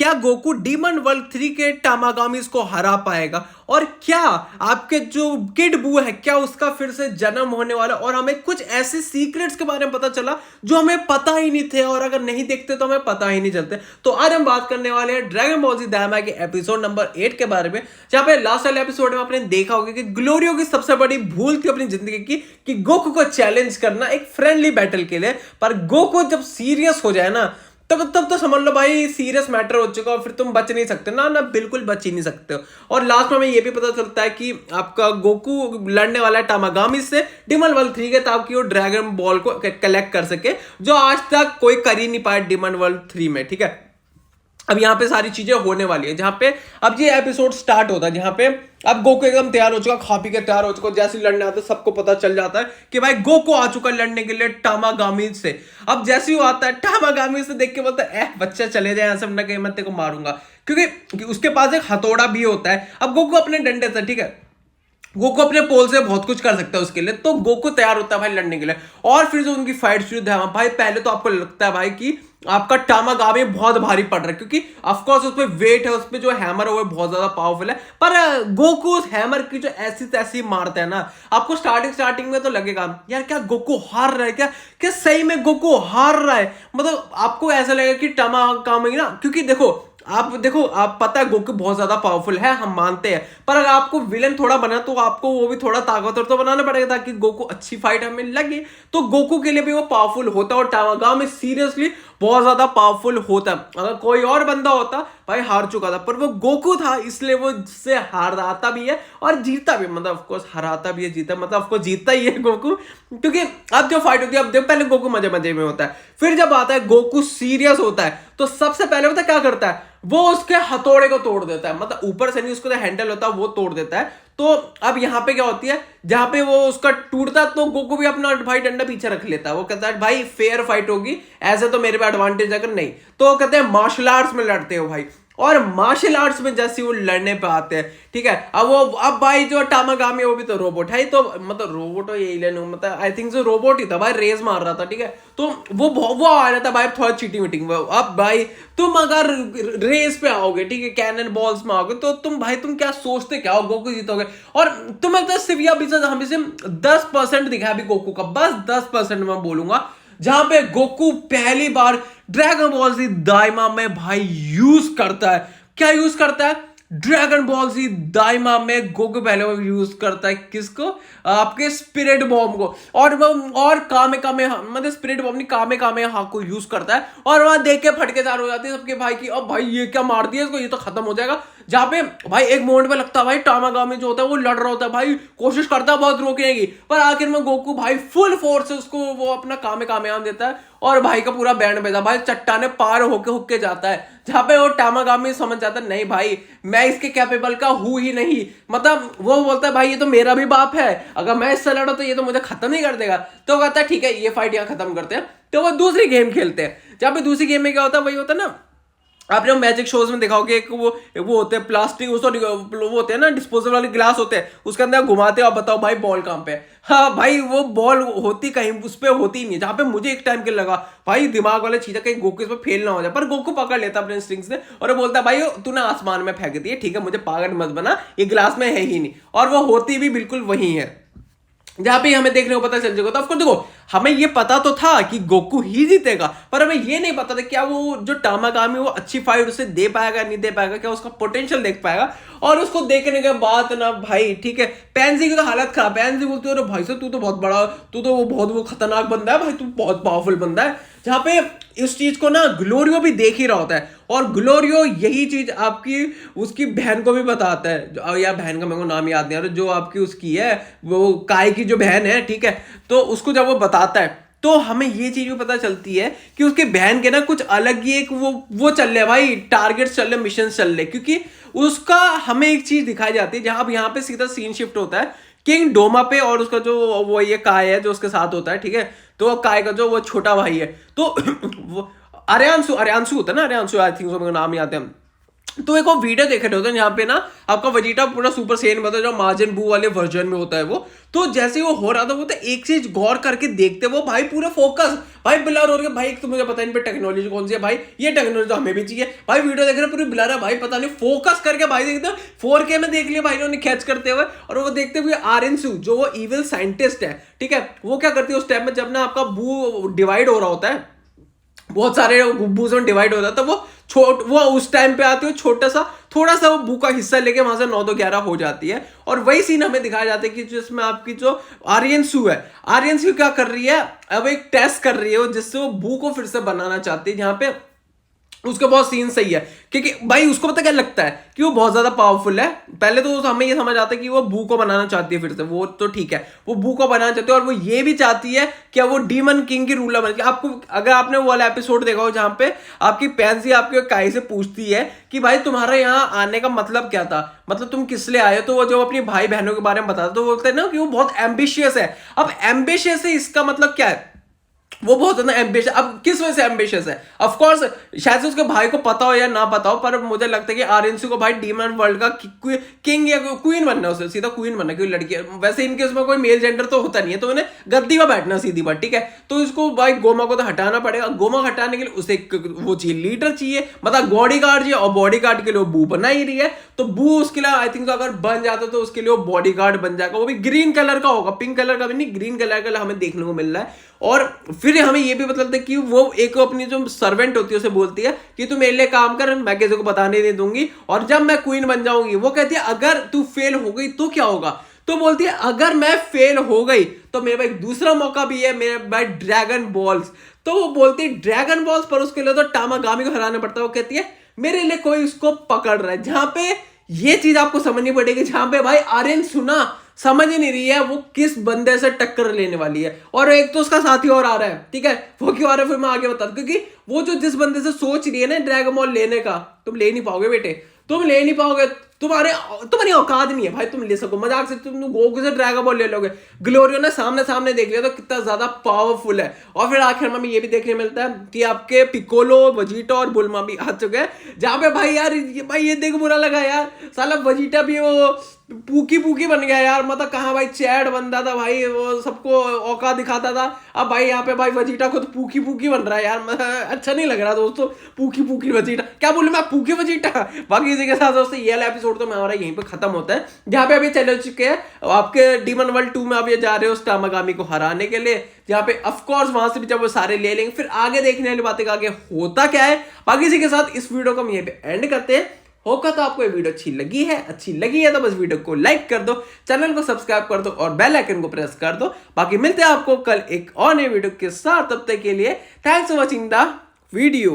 क्या Goku demon world 3 के टामागामीज को हरा पाएगा, और क्या आपके जो किड बू है क्या उसका फिर से जन्म होने वाला, और हमें कुछ ऐसे सीक्रेट्स के बारे में पता चला जो हमें पता ही नहीं थे, और अगर नहीं देखते तो हमें पता ही नहीं चलते। तो आज हम बात करने वाले हैं ड्रैगन बॉल जी दाइमा के एपिसोड नंबर 8 के बारे में, जहां पे लास्ट वाले एपिसोड में आपने देखा होगा कि ग्लोरियो की सबसे बड़ी भूल थी अपनी जिंदगी की कि गोकू को चैलेंज करना एक फ्रेंडली बैटल के लिए। पर गोकू जब सीरियस हो जाए ना तब तो समझ लो भाई सीरियस मैटर हो चुका, और फिर तुम बच नहीं सकते ना बिल्कुल बच ही नहीं सकते हो। और लास्ट में हमें ये भी पता चलता है कि आपका गोकू लड़ने वाला है टामागामी से डिमन वर्ल्ड 3 के, ताकि वो ड्रैगन बॉल को कलेक्ट कर सके, जो आज तक कोई कर ही नहीं पाया डिमन वर्ल्ड 3 में। ठीक है, अब यहाँ पे सारी चीजें होने वाली है, जहां पे अब ये एपिसोड स्टार्ट होता है, जहां पे अब गोकू एकदम तैयार हो चुका, खा पी के तैयार हो चुका, जैसे लड़ने आता है सबको पता चल जाता है कि भाई गोकू आ चुका है लड़ने के लिए टामागामी से। अब जैसे ही वो आता है टामागामी से देख के बोलता है बच्चा चले जाए यहाँ से, वरना कहीं मैं तेरे को मारूंगा, क्योंकि उसके पास एक हथौड़ा भी होता है। अब गोकू अपने डंडे से, ठीक है, गोकू अपने पोल से बहुत कुछ कर सकता है उसके लिए, तो गोकू तैयार होता है भाई लड़ने के लिए। और फिर जो उनकी फाइट शुरू है भाई, पहले तो आपको लगता है भाई कि आपका टामागामी बहुत भारी पड़ रहा है, क्योंकि ऑफ कोर्स उसपे वेट है, उसपे जो हैमर है वो बहुत ज्यादा पावरफुल है, पर गोकू उस हैमर की जो ऐसी तैसी मारता है ना, आपको स्टार्टिंग में तो लगेगा यार क्या गोकू हार रहा है, क्या सही में गोकू हार रहा है, मतलब आपको ऐसा लगेगा कि टामागामी ना, क्योंकि देखो आप पता है गोकू बहुत ज्यादा पावरफुल है, हम मानते हैं, पर अगर आपको विलन थोड़ा बना तो आपको वो भी थोड़ा ताकतवर तो बनाना पड़ेगा ताकि गोकू अच्छी फाइट हमें लगे। तो गोकू के लिए भी वो पावरफुल होता है, और टामागामी सीरियसली बहुत ज्यादा पावरफुल होता है। अगर कोई और बंदा होता भाई हार चुका था, पर वो गोकू था इसलिए वो से हराता भी है और जीतता भी, मतलब ऑफकोर्स हराता भी है, जीता मतलब ऑफकोर्स जीतता ही है गोकू, क्योंकि अब जो फाइट होती है, अब देखो पहले गोकू मजे मजे में होता है, फिर जब आता है गोकू सीरियस होता है तो सबसे पहले पता क्या करता है, वो उसके हथौड़े को तोड़ देता है, मतलब ऊपर से नहीं, उसको जो हैंडल होता है वो तोड़ देता है। तो अब यहाँ पे क्या होती है, जहां पे वो उसका टूटता है तो गोकू भी अपना भाई डंडा पीछे रख लेता है, वो कहता है भाई फेयर फाइट होगी, ऐसे तो मेरे पे एडवांटेज अगर नहीं, तो कहते हैं मार्शल आर्ट्स में लड़ते हो भाई। और मार्शल आर्ट्स में जैसे वो लड़ने पे आते हैं, ठीक है, अब भाई जो टामागामी है वो भी तो रोबोट है, तो मतलब रोबोट और एलियन, मतलब आई थिंक जो रोबोट ही था भाई, रेस मार रहा था, ठीक है, तो वो आ रहा था भाई थोड़ा चीटिंग वीटिंग। अब भाई तुम अगर रेस पे आओगे, ठीक है, कैनन बॉल्स में आओगे, तो तुम क्या सोचते क्या हो, गोकू जीतोगे, और तुम्हें तो सिर्फ अभी से हमें से 10% दिखा अभी गोकू का, बस 10% मैं बोलूंगा, जहां पे गोकू पहली बार ड्रैगन बॉल जी दाइमा में भाई यूज करता है। क्या यूज करता है? ड्रैगन बॉल जी दाइमा में गोकू पहले बार यूज करता है किसको? आपके स्पिरिट बॉम्ब को, और कामे मतलब स्पिरिट बॉम्ब नहीं, कामे को यूज करता है, और वहां देख के फटके चार हो जाते हैं सबके भाई की, अब भाई ये क्या मार दिया इसको, ये तो खत्म हो जाएगा। जहां पे भाई एक मोमेंट पे लगता है भाई टामागामी जो होता है वो लड़ रहा होता है भाई, कोशिश करता है बहुत रोकने की, पर आखिर में गोकू भाई फुल फोर्स से उसको वो अपना कामे देता है, और भाई का पूरा बैंड बजा, भाई चट्टाने पार होके जाता है, जहां पे वो टामागामी समझ जाता है नहीं भाई मैं इसके कैपेबल का हूं ही नहीं, मतलब वो बोलता है भाई ये तो मेरा भी बाप है, अगर मैं इससे लड़ा तो ये तो मुझे खत्म नहीं कर देगा। तो कहता है ठीक है ये फाइट यहाँ खत्म करते हैं, तो वो दूसरी गेम खेलते हैं। जहां पे दूसरी गेम में क्या होता है, वही होता है ना, आपने मैजिक शोज में देखा होगा, एक वो होते हैं प्लास्टिक, वो होते हैं ना डिस्पोजेबल वाले गिलास होते हैं, उसके अंदर घुमाते हो, आप बताओ भाई बॉल कहां पे है? हाँ भाई वो बॉल होती कहीं उस पे होती नहीं, जहां पे मुझे एक टाइम के लगा भाई दिमाग वाले चीजें कहीं गोकू इस पर फेल ना हो जाए, पर गोकू पकड़ लेता अपने स्ट्रिंग से, और वो बोलता भाई तूने आसमान में फेंक दी है, ठीक है मुझे पागल मत बना, ये गिलास में है ही नहीं, और वो होती भी बिल्कुल वही है, जहां पे हमें देखने को पता चल जाएगा। तो ऑफकोर्स देखो हमें ये पता तो था कि गोकू ही जीतेगा, पर हमें ये नहीं पता था क्या वो जो टामागामी वो अच्छी फाइट उसे दे पाएगा नहीं दे पाएगा, क्या उसका पोटेंशियल देख पाएगा। और उसको देखने के बाद ना भाई ठीक है, पैंसी की तो हालत खराब, पैंसी बोलती है भाई साहब तू तो बहुत बड़ा, तू तो वो बहुत खतरनाक बंदा है भाई, तू बहुत पावरफुल बंदा है, जहां पे इस चीज को ना ग्लोरियो भी देख ही रहा होता है, और ग्लोरियो यही चीज आपकी उसकी बहन को भी बताता है, यार बहन का मेरे को नाम याद नहीं आ रहा, जो आपकी उसकी है वो काय की जो बहन है, ठीक है, तो उसको जब वो बताता है तो हमें ये चीज भी पता चलती है कि उसके बहन के ना कुछ अलग ही एक वो चल रहे भाई, टारगेट चल रहे, मिशन चल रहे, क्योंकि उसका हमें एक चीज दिखाई जाती है, जहां अब यहाँ पे सीधा सीन शिफ्ट होता है किंग डोमा पे, और उसका जो वो ये काय है जो उसके साथ होता है, ठीक है, तो काय का जो वो छोटा भाई है, तो वो अरियांशु होता है ना, अरियांशु आई थिंक नाम याद है, तो एक वो वीडियो देख रहे होते हैं जहाँ पे ना आपका वजीटा पूरा सुपर सेन होता है, जो मार्जिन बू वाले वर्जन में होता है वो। तो जैसे वो हो रहा था वो तो एक चीज गौर करके देखते वो भाई पूरा फोकस, भाई ब्लर हो रहा है भाई, तो मुझे पता नहीं पे टेक्नोलॉजी कौन सी है भाई, ये टेक्नोलॉजी तो हमें भी चाहिए भाई। वीडियो देख रहे पूरी ब्लर है भाई, पता नहीं फोकस करके भाई देखते 4K में देख लिया भाई उन्होंने कैच करते हुए। और वो देखते हुए आर्यन सू जो वो इविल साइंटिस्ट है, ठीक है, वो क्या करती है उस टाइम में जब ना आपका बू डिवाइड हो रहा होता है, बहुत सारे बुब्बूज में डिवाइड हो जाता है, वो उस टाइम पे आती है छोटा सा थोड़ा सा वो बू का हिस्सा लेके वहां से 9-2-11 हो जाती है। और वही सीन हमें दिखाया जाता है कि जिसमें आपकी जो आर्यन सू है, आर्यन सू क्या कर रही है, अब एक टेस्ट कर रही है जिससे वो बू को फिर से बनाना चाहती है, जहां पे उसका बहुत सीन सही है क्योंकि भाई उसको पता क्या लगता है कि वो बहुत ज्यादा पावरफुल है। पहले तो हमें ये समझ आता है कि वो बू को बनाना चाहती है फिर से, वो तो ठीक है, वो बू को बनाना चाहती है और वो ये भी चाहती है कि वो डीमन किंग की रूलर बन के। आपको अगर आपने वो वाला एपिसोड देखा हो जहां पे आपकी पैंसी आपके काई से पूछती है कि भाई तुम्हारा यहाँ आने का मतलब क्या था, मतलब तुम किस लिए आए, तो वो जो अपनी भाई बहनों के बारे में बताता तो बोलते हैं ना कि वो बहुत एम्बिशियस है। अब एम्बिशियस है इसका मतलब क्या है, वो बहुत ज्यादा एम्बिशियस। अब किस वजह से एम्बिशियस है, ऑफ कोर्स शायद से उसके भाई को पता हो या ना पता हो, पर मुझे लगता है कि आर्यन को भाई डीमन वर्ल्ड का किंग या क्वीन बनना है, उसे सीधा क्वीन बनना, क्योंकि लड़की वैसे इनके उसमें कोई मेल जेंडर तो होता नहीं है, तो उन्हें गद्दी में बैठना सीधी बात, ठीक है। तो इसको भाई गोमा को तो हटाना पड़ेगा, गोमा हटाने के लिए उसे वो चाहिए लीडर चाहिए, मतलब बॉडी गार्ड चाहिए, और बॉडी गार्ड के लिए वो बू बना ही रही है, तो बू उसके लिए आई थिंक अगर बन जाता तो उसके लिए वो बॉडी गार्ड बन जाएगा, वो भी ग्रीन कलर का होगा, पिंक कलर का भी नहीं, ग्रीन कलर का हमें देखने को मिल रहा है। और फिर हमें ये भी मतलब था कि वो एक अपनी जो सर्वेंट होती है उसे बोलती है कि तू मेरे लिए काम कर, मैं किसी को बताने नहीं दूंगी, और जब मैं क्वीन बन जाऊंगी, वो कहती है अगर तू फेल हो गई तो क्या होगा, तो बोलती है अगर मैं फेल हो गई तो मेरे पास एक दूसरा मौका भी है, मेरे पास ड्रैगन बॉल्स। तो वो बोलती है ड्रैगन बॉल्स, पर उसके लिए तो टामागामी को हराना पड़ता है। वो कहती है मेरे लिए कोई उसको पकड़ रहा है, जहां पे ये चीज आपको समझनी पड़ेगी, जहां पे भाई आर्यन सुना समझ ही नहीं रही है वो किस बंदे से टक्कर लेने वाली है। और एक तो उसका साथी और आ रहा है, ठीक है, वो क्यों आ रहा है फिर मैं आगे बता दूं, क्योंकि वो जो जिस बंदे से सोच रही है ना ड्रैगन बॉल लेने का, तुम ले नहीं पाओगे बेटे, तुम ले नहीं पाओगे, तुम्हारी औकात नहीं है भाई तुम ले सको, मजाक से तुम गोकू से ड्रैगन बॉल ले लोगे। ग्लोरियो ने सामने सामने देख लिया तो कितना ज्यादा पावरफुल है। और फिर आखिर में ये भी देखने मिलता है कि आपके पिकोलो, वजीटा और बुल्मा भी आ चुके हैं, जहां पे भाई यार ये देख बुरा लगा यार, साला वजीटा भी वो पूकी पूकी बन गया यार, मतलब कहाँ भाई चैड बनता था भाई, वो सबको औकात दिखाता था, अब भाई यहाँ पे भाई वजीटा खुद पूकी पूकी बन रहा है यार, अच्छा नहीं लग रहा दोस्तों, पूकी पूकी वजीटा, क्या बोलूं मैं, पूकी वजीटा। बाकी इसी के साथ दोस्तों ये वाला एपिसोड तो हमारा यहीं पे खत्म होता है, जहाँ पे अभी चले चुके हैं आपके डीमन वर्ल्ड 2 में, अब ये जा रहे हो उस टामागामी को हराने के लिए, जहाँ पे ऑफकोर्स वहां से भी जब वो सारे ले लेंगे फिर आगे देखने वाली बातें आगे होता क्या है। बाकी इसी के साथ इस वीडियो को हम यहीं पे एंड करते हैं। होगा तो आपको ये वीडियो अच्छी लगी है तो बस वीडियो को लाइक कर दो, चैनल को सब्सक्राइब कर दो और बेल आइकन को प्रेस कर दो। बाकी मिलते हैं आपको कल एक और नए वीडियो के साथ, तब तक के लिए thanks for watching the video.